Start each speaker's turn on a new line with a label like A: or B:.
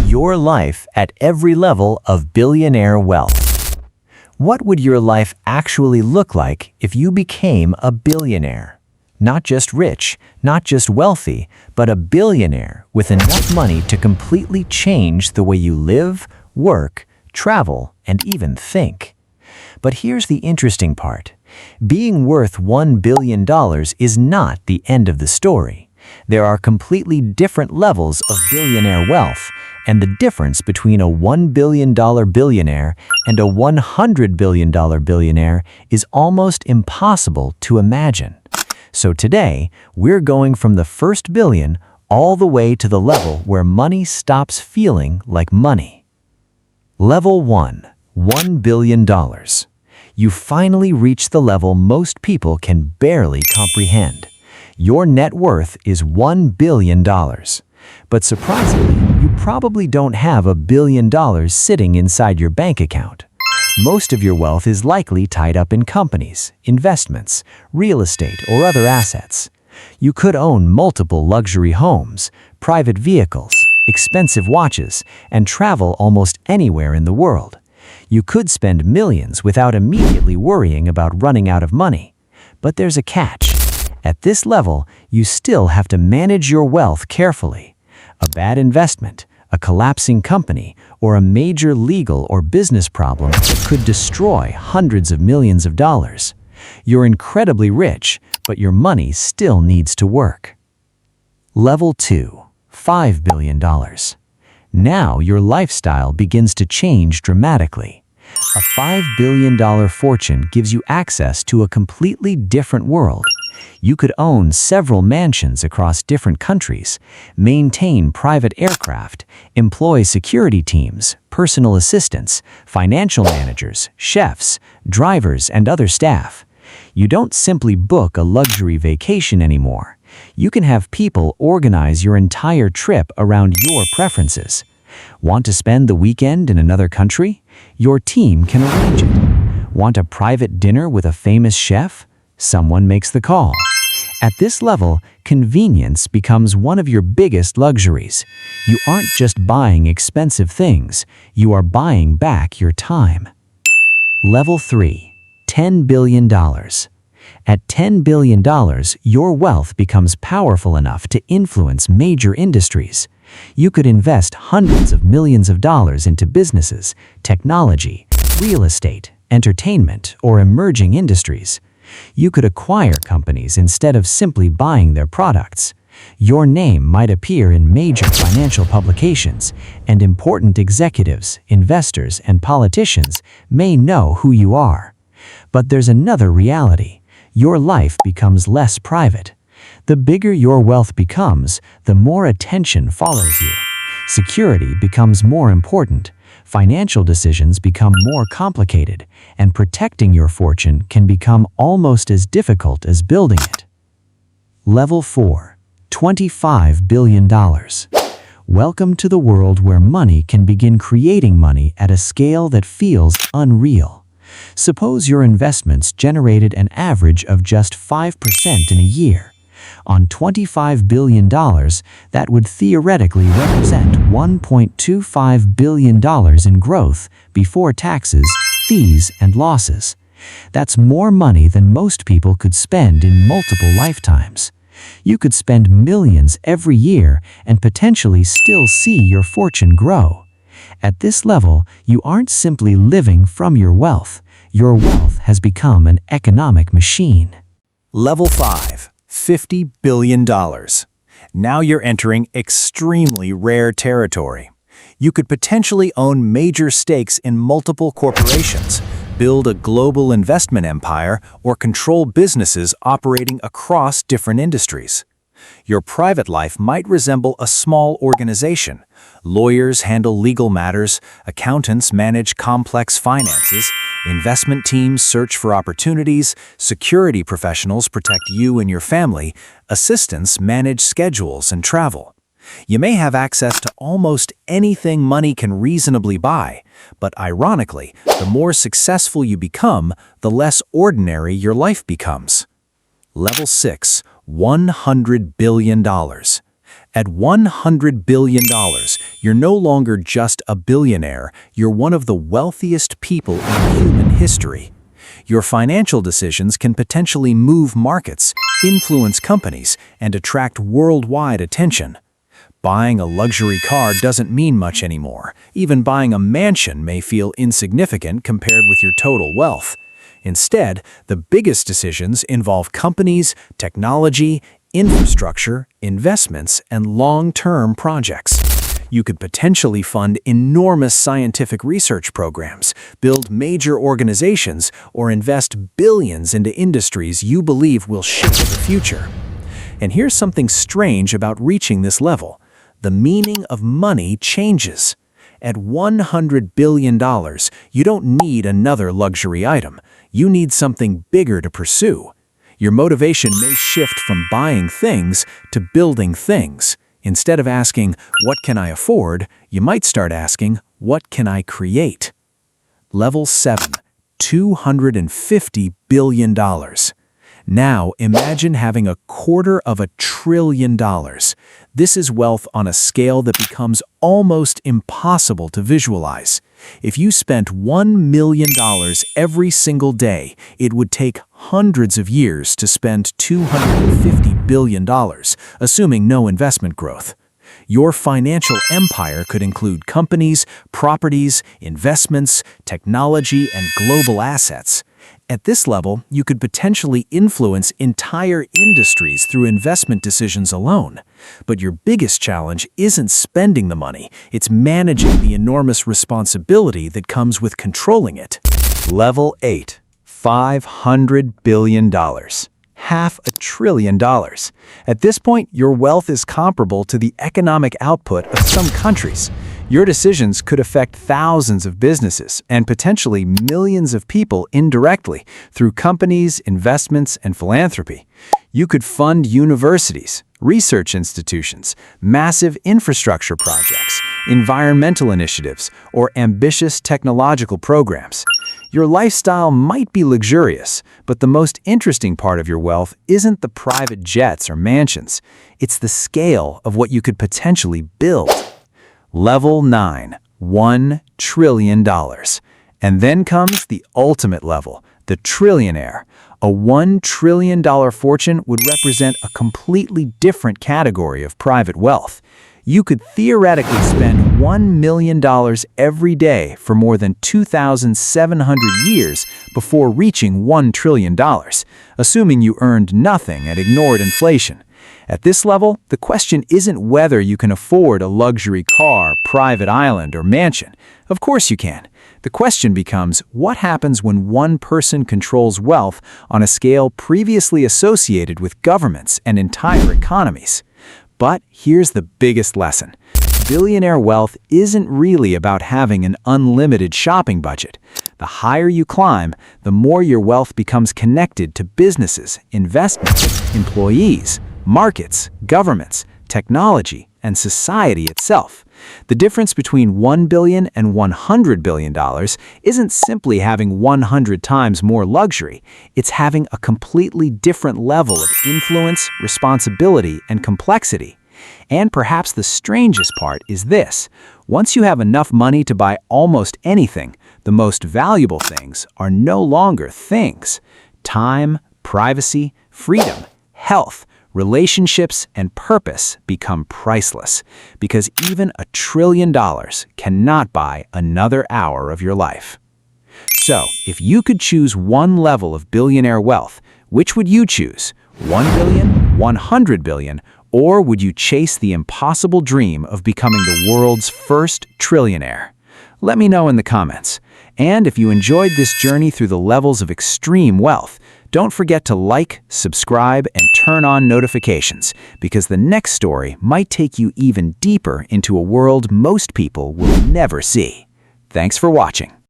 A: Your life at every level of billionaire wealth. What would your life actually look like if you became a billionaire? Not just rich, not just wealthy, but a billionaire with enough money to completely change the way you live, work, travel, and even think. But here's the interesting part. Being worth $1 billion is not the end of the story. There are completely different levels of billionaire wealth, and the difference between a $1 billion billionaire and a $100 billion billionaire is almost impossible to imagine. So today, we're going from the first billion all the way to the level where money stops feeling like money. Level 1, $1 billion. You finally reach the level most people can barely comprehend. Your net worth is $1 billion. But surprisingly, you probably don't have $1 billion sitting inside your bank account. Most of your wealth is likely tied up in companies, investments, real estate, or other assets. You could own multiple luxury homes, private vehicles, expensive watches, and travel almost anywhere in the world. You could spend millions without immediately worrying about running out of money. But there's a catch. At this level, you still have to manage your wealth carefully. A bad investment, a collapsing company, or a major legal or business problem could destroy hundreds of millions of dollars. You're incredibly rich, but your money still needs to work. Level 2, $5 billion. Now your lifestyle begins to change dramatically. A $5 billion fortune gives you access to a completely different world. You could own several mansions across different countries, maintain private aircraft, employ security teams, personal assistants, financial managers, chefs, drivers, and other staff. You don't simply book a luxury vacation anymore. You can have people organize your entire trip around your preferences. Want to spend the weekend in another country? Your team can arrange it. Want a private dinner with a famous chef? Someone makes the call. At this level, convenience becomes one of your biggest luxuries. You aren't just buying expensive things, you are buying back your time. Level 3, $10 billion. At $10 billion, your wealth becomes powerful enough to influence major industries. You could invest hundreds of millions of dollars into businesses, technology, real estate, entertainment, or emerging industries. You could acquire companies instead of simply buying their products. Your name might appear in major financial publications, and important executives, investors, and politicians may know who you are. But there's another reality. Your life becomes less private. The bigger your wealth becomes, the more attention follows you. Security becomes more important. Financial decisions become more complicated, and protecting your fortune can become almost as difficult as building it. Level 4, $25 billion. Welcome to the world where money can begin creating money at a scale that feels unreal. Suppose your investments generated an average of just 5% in a year. On $25 billion, that would theoretically represent $1.25 billion in growth before taxes, fees, and losses. That's more money than most people could spend in multiple lifetimes. You could spend millions every year and potentially still see your fortune grow. At this level, you aren't simply living from your wealth. Your wealth has become an economic machine.
B: Level 5, $50 billion. Now you're entering extremely rare territory. You could potentially own major stakes in multiple corporations, build a global investment empire, or control businesses operating across different industries. Your private life might resemble a small organization. Lawyers handle legal matters, accountants manage complex finances, investment teams search for opportunities, security professionals protect you and your family, assistants manage schedules and travel. You may have access to almost anything money can reasonably buy, but ironically, the more successful you become, the less ordinary your life becomes. Level 6, $100 billion. At $100 billion, you're no longer just a billionaire, you're one of the wealthiest people in human history. Your financial decisions can potentially move markets, influence companies, and attract worldwide attention. Buying a luxury car doesn't mean much anymore. Even buying a mansion may feel insignificant compared with your total wealth. Instead, the biggest decisions involve companies, technology, infrastructure, investments, and long-term projects. You could potentially fund enormous scientific research programs, build major organizations, or invest billions into industries you believe will shape the future. And here's something strange about reaching this level. The meaning of money changes. At $100 billion, you don't need another luxury item. You need something bigger to pursue. Your motivation may shift from buying things to building things. Instead of asking, what can I afford, you might start asking, what can I create? Level 7, $250 billion. Now imagine having $250 billion. This is wealth on a scale that becomes almost impossible to visualize. If you spent $1 million every single day, it would take hundreds of years to spend $250 billion, assuming no investment growth. Your financial empire could include companies, properties, investments, technology, and global assets. At this level, you could potentially influence entire industries through investment decisions alone. But your biggest challenge isn't spending the money, it's managing the enormous responsibility that comes with controlling it.
A: Level 8, $500 billion. $500 billion. At this point, your wealth is comparable to the economic output of some countries. Your decisions could affect thousands of businesses and potentially millions of people indirectly through companies, investments, and philanthropy. You could fund universities, research institutions, massive infrastructure projects, environmental initiatives, or ambitious technological programs. Your lifestyle might be luxurious, but the most interesting part of your wealth isn't the private jets or mansions. It's the scale of what you could potentially build. Level 9, $1 trillion. And then comes the ultimate level, the trillionaire. A $1 trillion fortune would represent a completely different category of private wealth. You could theoretically spend $1 million every day for more than 2,700 years before reaching $1 trillion, assuming you earned nothing and ignored inflation. At this level, the question isn't whether you can afford a luxury car, private island, or mansion. Of course you can. The question becomes, what happens when one person controls wealth on a scale previously associated with governments and entire economies? But here's the biggest lesson. Billionaire wealth isn't really about having an unlimited shopping budget. The higher you climb, the more your wealth becomes connected to businesses, investments, employees, markets, governments, technology, and society itself. The difference between $1 billion and $100 billion isn't simply having 100 times more luxury. It's having a completely different level of influence, responsibility, and complexity. And perhaps the strangest part is this. Once you have enough money to buy almost anything, the most valuable things are no longer things. Time, privacy, freedom, health, relationships, and purpose become priceless, because even $1 trillion cannot buy another hour of your life. So, if you could choose one level of billionaire wealth, which would you choose? 1 billion, 100 billion, or would you chase the impossible dream of becoming the world's first trillionaire? Let me know in the comments. And if you enjoyed this journey through the levels of extreme wealth, don't forget to like, subscribe, and turn on notifications, because the next story might take you even deeper into a world most people will never see. Thanks for watching.